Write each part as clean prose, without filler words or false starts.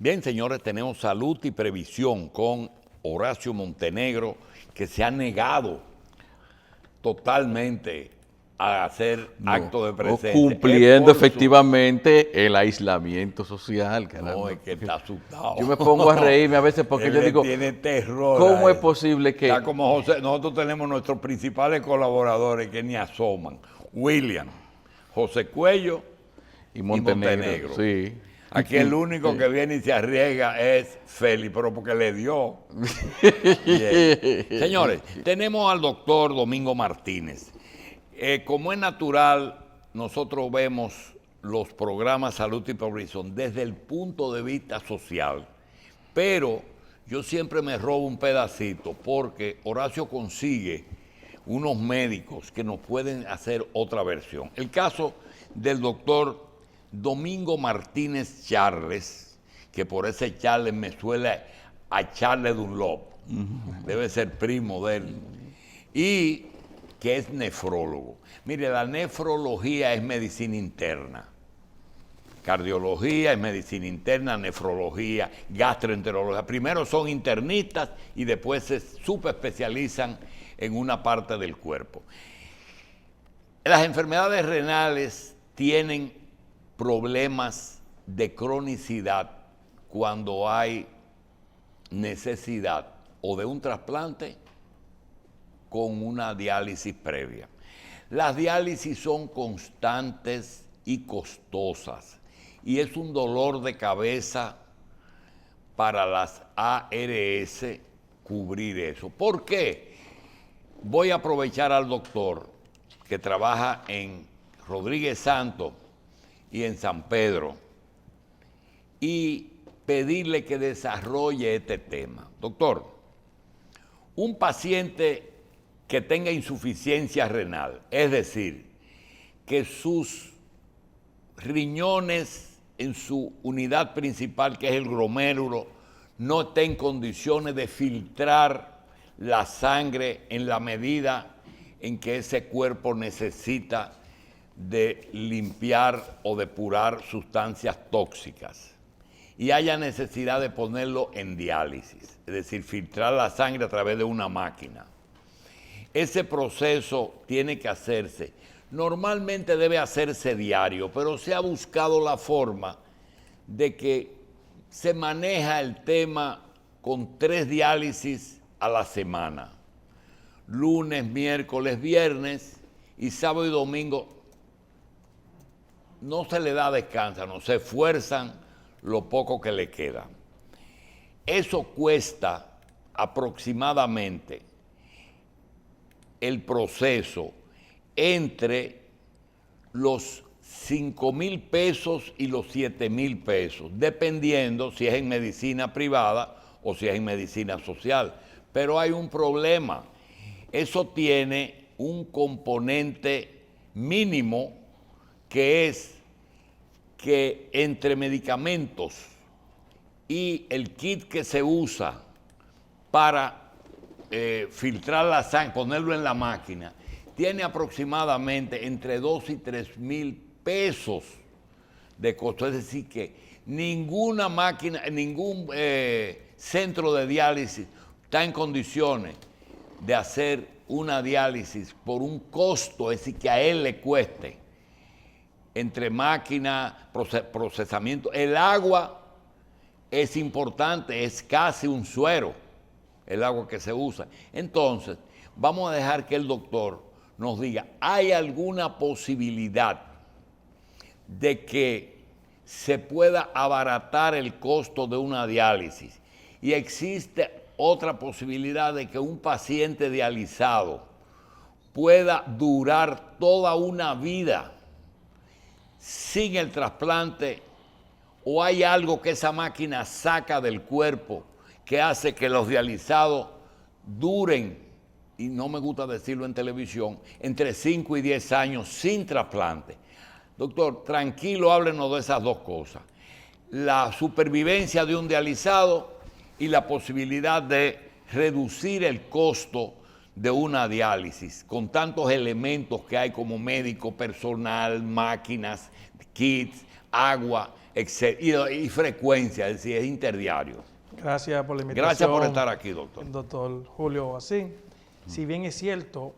Bien, señores, tenemos Salud y Previsión con Horacio Montenegro, que se ha negado totalmente a hacer acto de presencia. Cumpliendo efectivamente el aislamiento social, No, caramba. es que está asustado. Yo me pongo a reírme a veces porque Él yo le digo, tiene terror. ¿cómo es posible que...? Está como José. Nosotros tenemos nuestros principales colaboradores que ni asoman. William, José Cuello Y Montenegro, sí. Aquí el único que viene y se arriesga es Félix, pero porque le dio. Bien. Señores, tenemos al doctor Domingo Martínez. Como es natural, nosotros vemos los programas Salud y Previsión desde el punto de vista social, pero yo siempre me robo un pedacito porque Horacio consigue unos médicos que nos pueden hacer otra versión. El caso del doctor Domingo Martínez Charles, que por ese Charles me suele a Charles Dunlop, debe ser primo de él, y que es nefrólogo. Mire, la nefrología es medicina interna, cardiología es medicina interna, nefrología, gastroenterología. Primero son internistas y después se subespecializan en una parte del cuerpo. Las enfermedades renales tienen problemas de cronicidad cuando hay necesidad o de un trasplante con una diálisis previa. Las diálisis son constantes y costosas y es un dolor de cabeza para las ARS cubrir eso. ¿Por qué? Voy a aprovechar al doctor que trabaja en Rodríguez Santos y en San Pedro y pedirle que desarrolle este tema. Doctor, un paciente que tenga insuficiencia renal, es decir, que sus riñones en su unidad principal, que es el glomérulo, no esté en condiciones de filtrar la sangre en la medida en que ese cuerpo necesita de limpiar o depurar sustancias tóxicas y haya necesidad de ponerlo en diálisis, es decir, filtrar la sangre a través de una máquina. Ese proceso tiene que hacerse, normalmente debe hacerse diario, pero se ha buscado la forma de que se maneja el tema con 3 diálisis a la semana, lunes, miércoles, viernes y sábado y domingo. No se le da descanso, no se esfuerzan lo poco que le queda. Eso cuesta aproximadamente el proceso entre los 5,000 pesos y los 7,000 pesos, dependiendo si es en medicina privada o si es en medicina social. Pero hay un problema. Eso tiene un componente mínimo que es que entre medicamentos y el kit que se usa para filtrar la sangre, ponerlo en la máquina, tiene aproximadamente entre 2 y 3,000 pesos de costo. Es decir, que ninguna máquina, ningún centro de diálisis está en condiciones de hacer una diálisis por un costo, es decir, que a él le cueste, entre máquina, procesamiento. El agua es importante, es casi un suero el agua que se usa. Entonces, vamos a dejar que el doctor nos diga, ¿hay alguna posibilidad de que se pueda abaratar el costo de una diálisis? Y existe otra posibilidad de que un paciente dializado pueda durar toda una vida sin el trasplante, o hay algo que esa máquina saca del cuerpo que hace que los dializados duren, y no me gusta decirlo en televisión, entre 5 y 10 años sin trasplante. Doctor, tranquilo, háblenos de esas dos cosas. La supervivencia de un dializado y la posibilidad de reducir el costo de una diálisis, con tantos elementos que hay como médico, personal, máquinas, kits, agua, y frecuencia, es decir, es interdiario. Gracias por la invitación. Gracias por estar aquí, doctor. Doctor Julio Así. Si bien es cierto,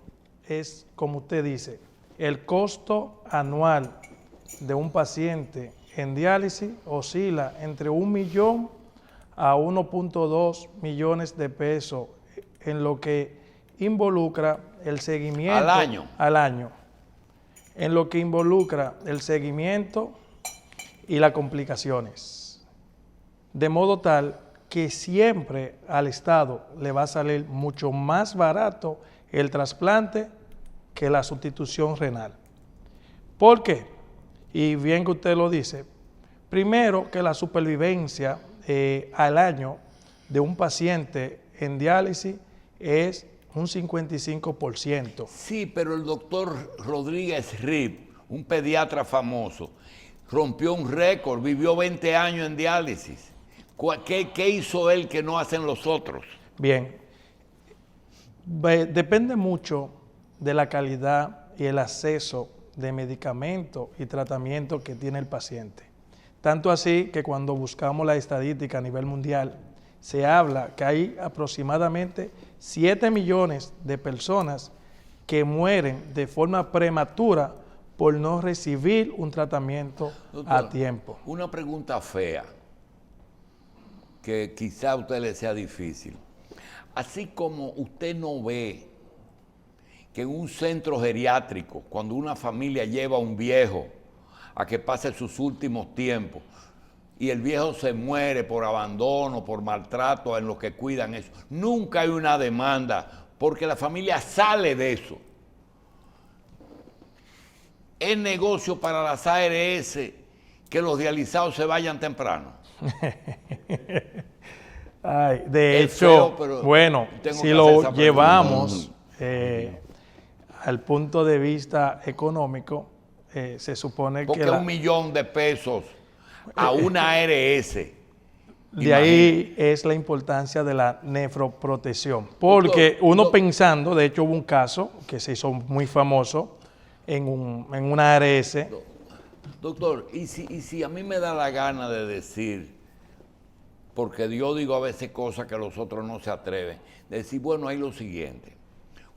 es como usted dice, el costo anual de un paciente en diálisis oscila entre 1 millón a 1.2 millones de pesos en lo que involucra el seguimiento al año, en lo que involucra el seguimiento y las complicaciones, de modo tal que siempre al Estado le va a salir mucho más barato el trasplante que la sustitución renal. ¿Por qué? Y bien que usted lo dice, primero que la supervivencia al año de un paciente en diálisis es un 55%. Sí, pero el doctor Rodríguez Rip, un pediatra famoso, rompió un récord, vivió 20 años en diálisis. ¿Qué hizo él que no hacen los otros? Bien, depende mucho de la calidad y el acceso de medicamentos y tratamientos que tiene el paciente. Tanto así que cuando buscamos la estadística a nivel mundial, se habla que hay aproximadamente 7 millones de personas que mueren de forma prematura por no recibir un tratamiento a tiempo. Una pregunta fea, que quizá a usted le sea difícil. Así como usted no ve que en un centro geriátrico, cuando una familia lleva a un viejo a que pase sus últimos tiempos, y el viejo se muere por abandono, por maltrato en los que cuidan eso, nunca hay una demanda, porque la familia sale de eso. Es negocio para las ARS que los dializados se vayan temprano. Ay, de hecho, feo, bueno, si lo llevamos al punto de vista económico, se supone porque que... $1 millón de pesos a una ARS. De ahí es la importancia de la nefroprotección. Porque uno pensando, de hecho hubo un caso que se hizo muy famoso en una ARS. Doctor, ¿y si a mí me da la gana de decir, porque yo digo a veces cosas que los otros no se atreven, de decir, bueno, hay lo siguiente,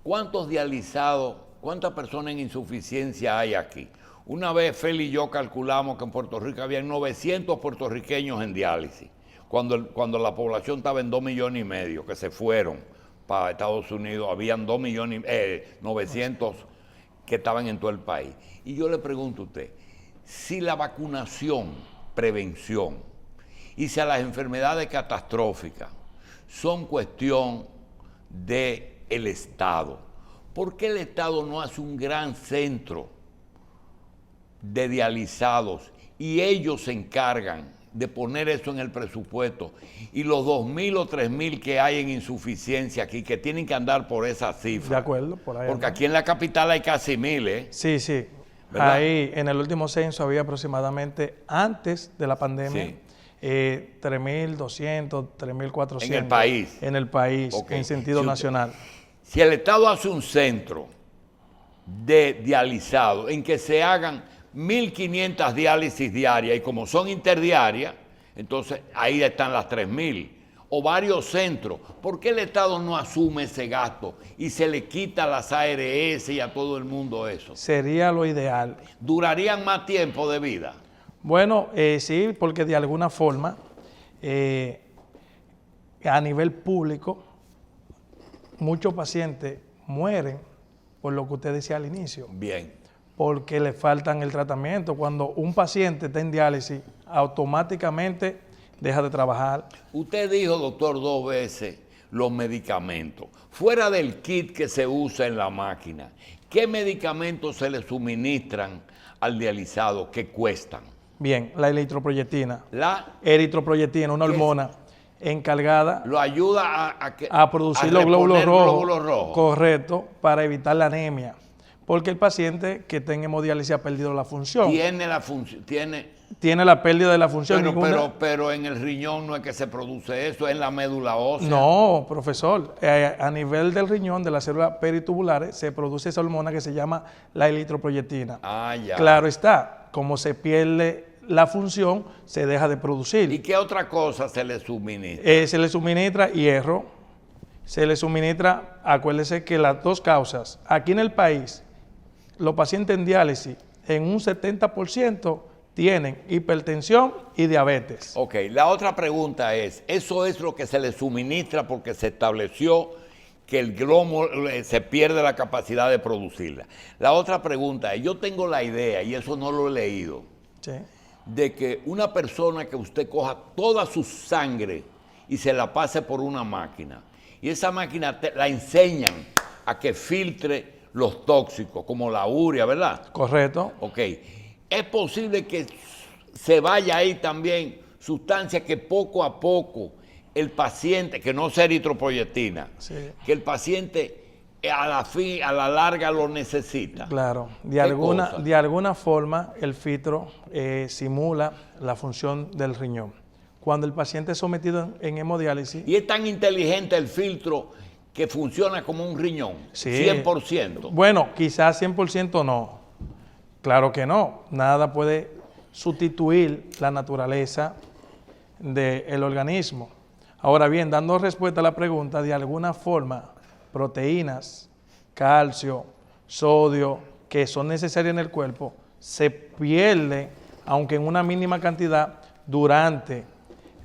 ¿cuántos dializados, cuántas personas en insuficiencia hay aquí? Una vez Feli y yo calculamos que en Puerto Rico había 900 puertorriqueños en diálisis, cuando la población estaba en 2,5 millones, que se fueron para Estados Unidos, habían 2.900.000 que estaban en todo el país. Y yo le pregunto a usted, si la vacunación, prevención, y si a las enfermedades catastróficas son cuestión del Estado, ¿por qué el Estado no hace un gran centro de dializados y ellos se encargan de poner eso en el presupuesto, y los 2.000 o 3.000 que hay en insuficiencia aquí, que tienen que andar por esa cifra? De acuerdo, por ahí. Porque aquí en la capital hay casi 1.000, ¿eh? Sí, sí. ¿Verdad? Ahí en el último censo había aproximadamente, antes de la pandemia, Sí. 3.200, 3.400. En el país. En el país, Ok. en sentido nacional. Si el Estado hace un centro de dializados en que se hagan 1.500 diálisis diarias, y como son interdiarias, entonces ahí están las 3.000, o varios centros, ¿por qué el Estado no asume ese gasto y se le quita a las ARS y a todo el mundo eso? Sería lo ideal. ¿Durarían más tiempo de vida? Bueno, sí, porque de alguna forma, a nivel público, muchos pacientes mueren por lo que usted decía al inicio. Bien. Porque le faltan el tratamiento. Cuando un paciente está en diálisis, automáticamente deja de trabajar. Usted dijo, doctor, 2 veces los medicamentos. Fuera del kit que se usa en la máquina, ¿qué medicamentos se le suministran al dializado que cuestan? Bien, la eritroproyectina. La Eritroproyectina, una hormona encargada lo ayuda a producir los glóbulos rojos. rojos. Correcto, para evitar la anemia. Porque el paciente que está en hemodiálisis ha perdido la función. Tiene la función, Tiene la pérdida de la función. Pero en el riñón no es que se produce eso, es en la médula ósea. No, profesor. A nivel del riñón, de las células peritubulares, se produce esa hormona que se llama la eritroproyectina. Ah, ya. Claro está, como se pierde la función se deja de producir. ¿Y qué otra cosa se le suministra? Se le suministra hierro, se le suministra, acuérdese que las dos causas, aquí en el país, los pacientes en diálisis, en un 70% tienen hipertensión y diabetes. Ok, la otra pregunta es, ¿eso es lo que se le suministra porque se estableció que el glomo se pierde la capacidad de producirla? La otra pregunta es, yo tengo la idea, y eso no lo he leído, Sí. de que una persona que usted coja toda su sangre y se la pase por una máquina, y esa máquina la enseñan a que filtre los tóxicos, como la urea, ¿verdad? Correcto. Ok. Es posible que se vaya ahí también sustancias que poco a poco el paciente, que no sea eritropoyetina, Sí. que el paciente a la larga lo necesita. Claro, ¿Qué cosa? de alguna forma el filtro simula la función del riñón. Cuando el paciente es sometido en hemodiálisis, Y es tan inteligente el filtro que funciona como un riñón, sí, 100%. bueno, quizás 100% no, claro que no, nada puede sustituir la naturaleza del organismo. Ahora bien, dando respuesta a la pregunta, de alguna forma, proteínas, calcio, sodio, que son necesarias en el cuerpo, se pierden, aunque en una mínima cantidad, durante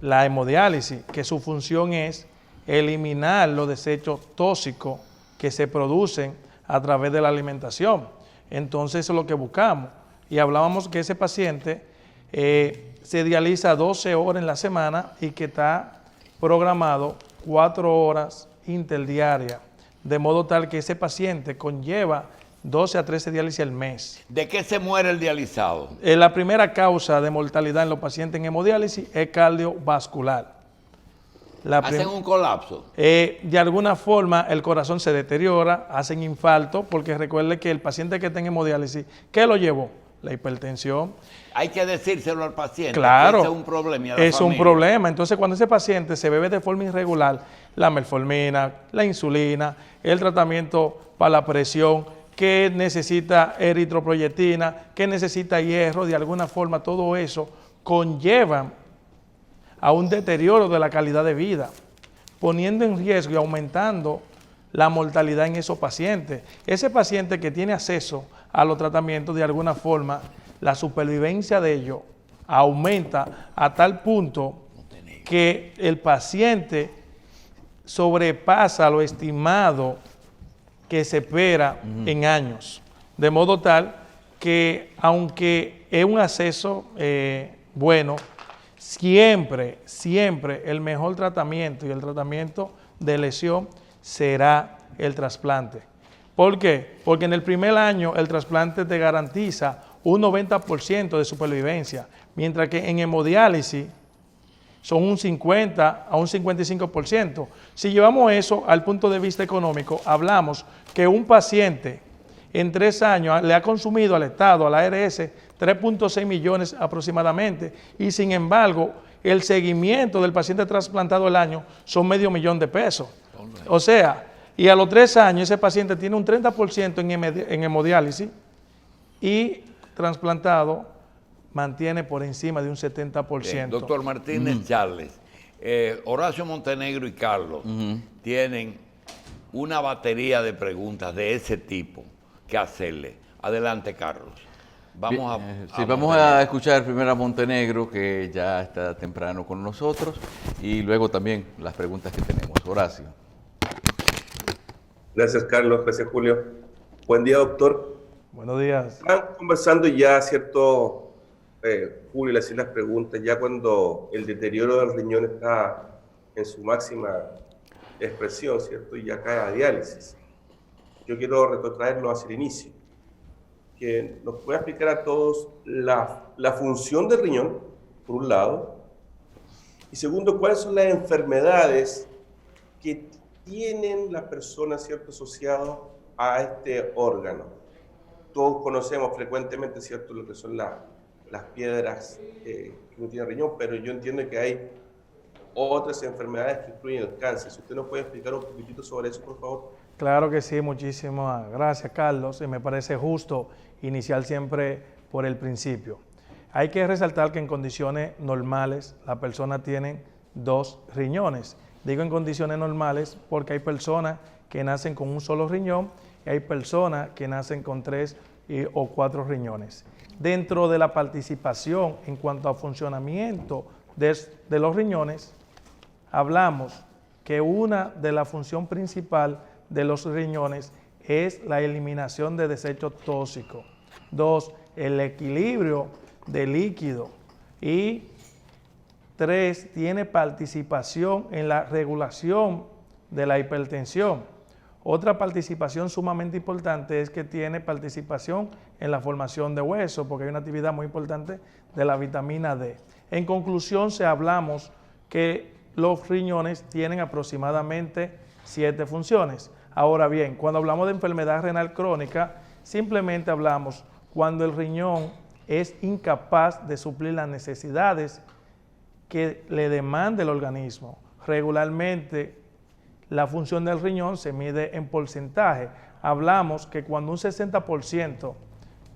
la hemodiálisis, que su función es eliminar los desechos tóxicos que se producen a través de la alimentación. Entonces, eso es lo que buscamos. Y hablábamos que ese paciente se dializa 12 horas en la semana y que está programado 4 horas interdiarias, de modo tal que ese paciente conlleva 12 a 13 diálisis al mes. ¿De qué se muere el dializado? La primera causa de mortalidad en los pacientes en hemodiálisis es cardiovascular. ¿Hacen un colapso? De alguna forma el corazón se deteriora, hacen infarto, porque recuerde que el paciente que está en hemodiálisis, ¿qué lo llevó? La hipertensión. Hay que decírselo al paciente. Claro, que ese es un problema. Y a la es un familia. problema. Entonces, cuando ese paciente se bebe de forma irregular la metformina, la insulina, el tratamiento para la presión, que necesita eritropoyetina, que necesita hierro, de alguna forma todo eso conlleva a un deterioro de la calidad de vida, poniendo en riesgo y aumentando la mortalidad en esos pacientes. Ese paciente que tiene acceso a los tratamientos, de alguna forma, la supervivencia de ellos aumenta a tal punto que el paciente sobrepasa lo estimado que se espera en años. De modo tal que, aunque es un acceso bueno, siempre el mejor tratamiento y el tratamiento de lesión será el trasplante. ¿Por qué? Porque en el primer año el trasplante te garantiza un 90% de supervivencia, mientras que en hemodiálisis son un 50 a un 55%. Si llevamos eso al punto de vista económico, hablamos que un paciente en 3 años le ha consumido al Estado, a la ARS, 3.6 millones aproximadamente, y sin embargo, el seguimiento del paciente trasplantado al año son $500,000 de pesos. O sea, y a los 3 años ese paciente tiene un 30% en hemodiálisis y trasplantado mantiene por encima de un 70%. Bien, doctor Martínez Charles, Horacio Montenegro y Carlos tienen una batería de preguntas de ese tipo que hacerle. Adelante, Carlos. Vamos vamos a escuchar primero a Montenegro, que ya está temprano con nosotros, y luego también las preguntas que tenemos. Horacio. Gracias, Carlos. Gracias, Julio. Buen día, doctor. Buenos días. Están conversando ya, ¿cierto, Julio, le hacía las preguntas, ya cuando el deterioro del riñón está en su máxima expresión, ¿cierto? Y ya cae a diálisis. Yo quiero retrotraerlo hacia el inicio. Que nos pueda explicar a todos la función del riñón, por un lado, y segundo, cuáles son las enfermedades que tienen las personas, ¿cierto?, asociadas a este órgano. Todos conocemos frecuentemente, ¿cierto?, lo que son las piedras que no tienen riñón, pero yo entiendo que hay otras enfermedades que incluyen el cáncer. Si usted nos puede explicar un poquitito sobre eso, por favor. Claro que sí, muchísimas gracias, Carlos, y me parece justo iniciar siempre por el principio. Hay que resaltar que en condiciones normales la persona tiene 2 riñones. Digo en condiciones normales porque hay personas que nacen con un solo riñón y hay personas que nacen con 3 o 4 riñones. Dentro de la participación en cuanto a funcionamiento de los riñones, hablamos que una de las funciones principales de los riñones es la eliminación de desechos tóxicos. 2, el equilibrio de líquido. Y 3, tiene participación en la regulación de la hipertensión. Otra participación sumamente importante es que tiene participación en la formación de huesos, porque hay una actividad muy importante de la vitamina D. En conclusión, hablamos que los riñones tienen aproximadamente 7 funciones. Ahora bien, cuando hablamos de enfermedad renal crónica, simplemente hablamos cuando el riñón es incapaz de suplir las necesidades que le demanda el organismo. Regularmente, la función del riñón se mide en porcentaje. Hablamos que cuando un 60%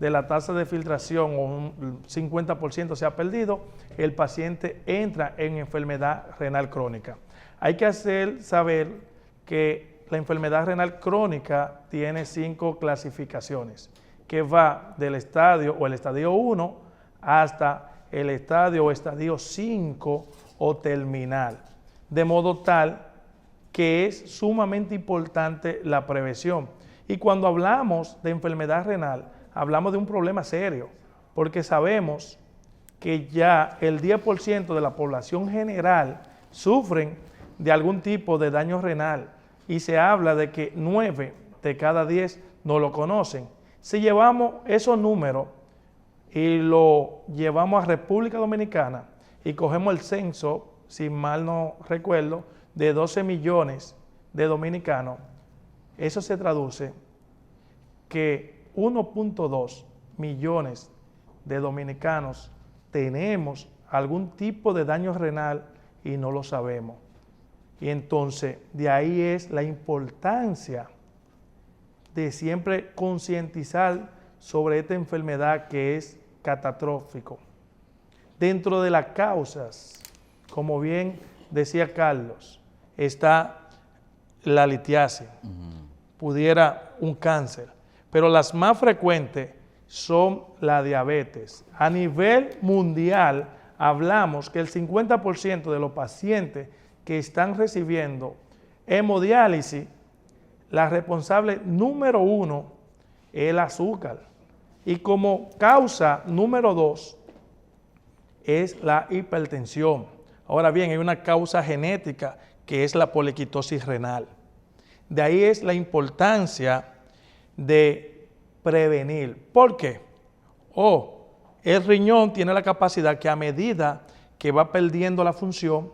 de la tasa de filtración o un 50% se ha perdido, el paciente entra en enfermedad renal crónica. Hay que saber que la enfermedad renal crónica tiene 5 clasificaciones, que va del estadio o el estadio 1 hasta el estadio o estadio 5 o terminal, de modo tal que es sumamente importante la prevención. Y cuando hablamos de enfermedad renal, hablamos de un problema serio, porque sabemos que ya el 10% de la población general sufren de algún tipo de daño renal y se habla de que 9 de cada 10 no lo conocen. Si llevamos esos números y lo llevamos a República Dominicana y cogemos el censo, si mal no recuerdo, de 12 millones de dominicanos, eso se traduce que 1.2 millones de dominicanos tenemos algún tipo de daño renal y no lo sabemos. Y entonces, de ahí es la importancia de siempre concientizar sobre esta enfermedad que es catastrófico. Dentro de las causas, como bien decía Carlos, está la litiasis, pudiera un cáncer, pero las más frecuentes son la diabetes. A nivel mundial, hablamos que el 50% de los pacientes que están recibiendo hemodiálisis, la responsable número 1 es el azúcar. Y como causa número 2 es la hipertensión. Ahora bien, hay una causa genética que es la poliquitosis renal. De ahí es la importancia de prevenir. ¿Por qué? El riñón tiene la capacidad que a medida que va perdiendo la función,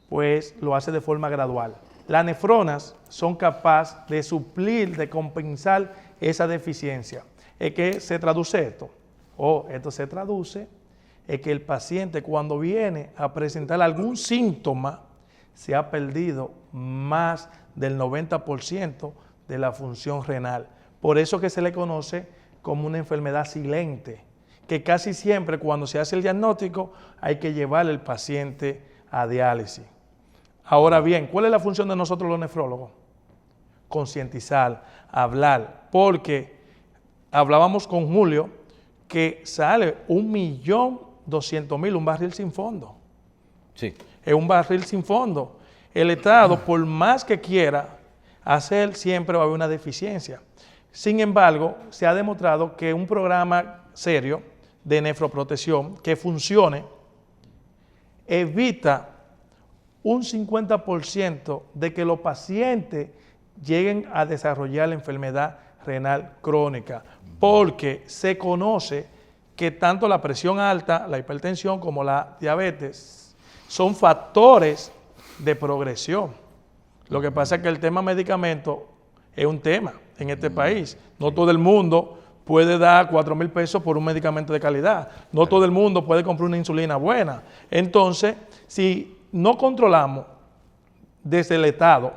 pues lo hace de forma gradual. Las nefronas son capaces de suplir, de compensar esa deficiencia. ¿Es que se traduce esto? Esto se traduce en que el paciente cuando viene a presentar algún síntoma se ha perdido más del 90% de la función renal. Por eso que se le conoce como una enfermedad silente, que casi siempre cuando se hace el diagnóstico hay que llevar al paciente a diálisis. Ahora bien, ¿cuál es la función de nosotros los nefrólogos? Concientizar, hablar, porque hablábamos con Julio que sale 1.200.000, un barril sin fondo. Sí. Es un barril sin fondo. El Estado, por más que quiera hacer, siempre va a haber una deficiencia. Sin embargo, se ha demostrado que un programa serio de nefroprotección que funcione evita un 50% de que los pacientes lleguen a desarrollar la enfermedad renal crónica, porque se conoce que tanto la presión alta, la hipertensión como la diabetes son factores de progresión. Lo que pasa es que el tema medicamento es un tema en este país. No todo el mundo puede dar 4,000 pesos por un medicamento de calidad. No todo el mundo puede comprar una insulina buena. Entonces, si no controlamos desde el Estado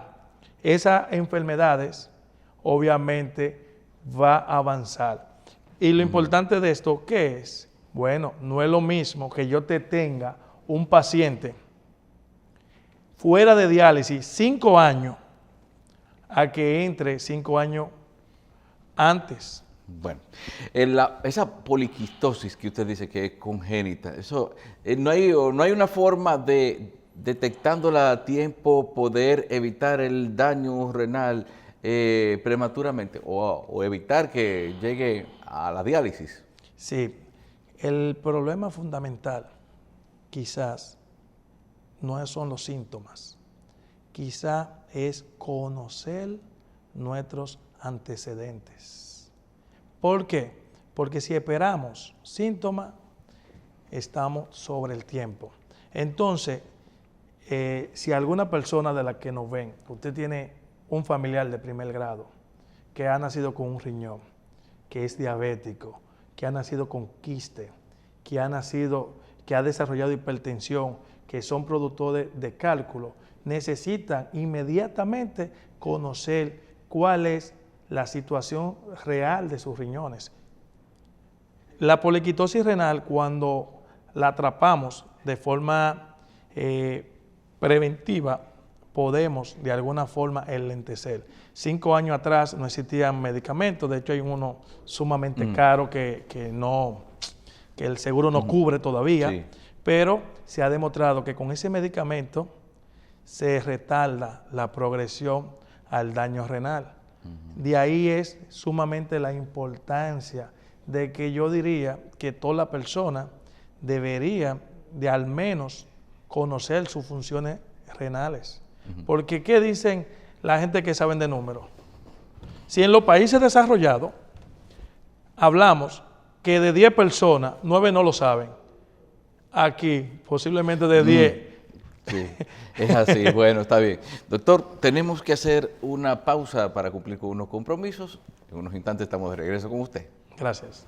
esas enfermedades, obviamente va a avanzar. Y lo importante de esto, ¿qué es? Bueno, no es lo mismo que yo te tenga un paciente fuera de diálisis 5 años a que entre 5 años antes. Bueno, esa poliquistosis que usted dice que es congénita, eso, no hay una forma de, detectándola a tiempo, poder evitar el daño renal prematuramente o evitar que llegue a la diálisis. Sí, el problema fundamental quizás no son los síntomas, quizás es conocer nuestros antecedentes. ¿Por qué? Porque si esperamos síntomas, estamos sobre el tiempo. Entonces, si alguna persona de la que nos ven, usted tiene un familiar de primer grado que ha nacido con un riñón, que es diabético, que ha nacido con quiste, que ha desarrollado hipertensión, que son productores de cálculo, necesitan inmediatamente conocer cuál es la situación real de sus riñones. La poliquitosis renal, cuando la atrapamos de forma preventiva, podemos de alguna forma enlentecer. 5 años atrás no existían medicamentos, de hecho hay uno sumamente caro que el seguro no cubre todavía, Sí. pero se ha demostrado que con ese medicamento se retarda la progresión al daño renal. De ahí es sumamente la importancia de que yo diría que toda la persona debería de al menos conocer sus funciones renales. Porque ¿qué dicen la gente que saben de números? Si en los países desarrollados hablamos que de 10 personas, 9 no lo saben. Aquí, posiblemente de 10. Sí, es así. Bueno, está bien. Doctor, tenemos que hacer una pausa para cumplir con unos compromisos. En unos instantes estamos de regreso con usted. Gracias.